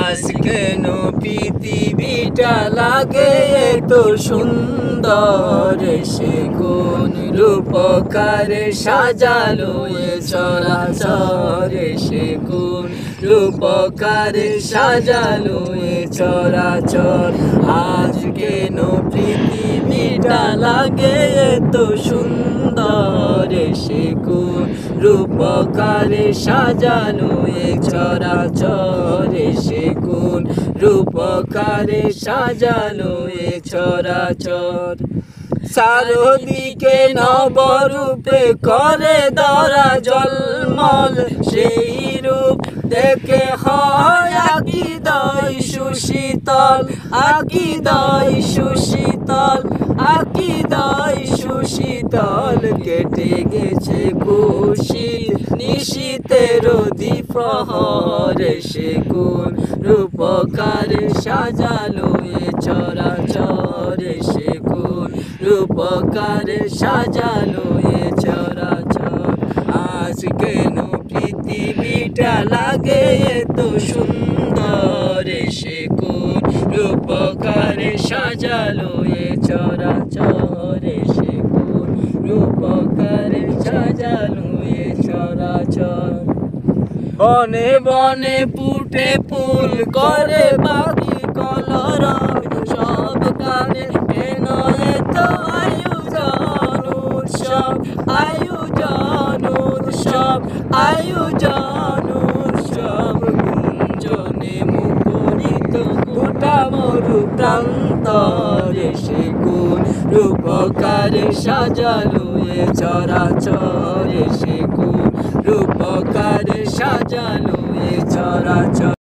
আজ কেন পৃথিবীটা লাগে এত সুন্দর, সে কোন রূপকারে সাজালো এ চরাচর, সে কোন রূপকারে সাজালো এ চরাচর। আজ কেন পৃথিবীটা লাগে এত সুন্দর, সে কোন রূপকারে সাজালো এ চরাচর, সে কোন রূপকারে সাজালো এ চরাচর। চারদিকে নবরূপে করে ধরা জলমল, সেই রূপ দেখে হয় আকিদয় সুশীতল, আকিদয় সুশীতল, আকিদয় সুশীতল। কেটে গেছে কুশীত নিশীতের দ্বিপ্রহর, সে কোন রূপকারে সাজালো এ চরাচর, সে কোন রূপকারে সাজালো এ চরাচর। আজ কেন পৃথিবীটা লাগে এত সুন্দর, সে কোন রূপকারে সাজালো এ চরাচর, সে কোন রূপকারে সাজালো এ চরাচর। বনে বনে ফুটে ফুল করে পাখি কলরব, সব কানে কেন এত আয়োজন উৎসব, আয়োজন উৎসব, আয়োজন উৎসব। গুঞ্জনে মুখরিত গোটা মরু প্রান্তর, সে কোন রূপকারে সাজালো এ চরাচর, সে কোন রূপকারে সাজালো এ চরাচর।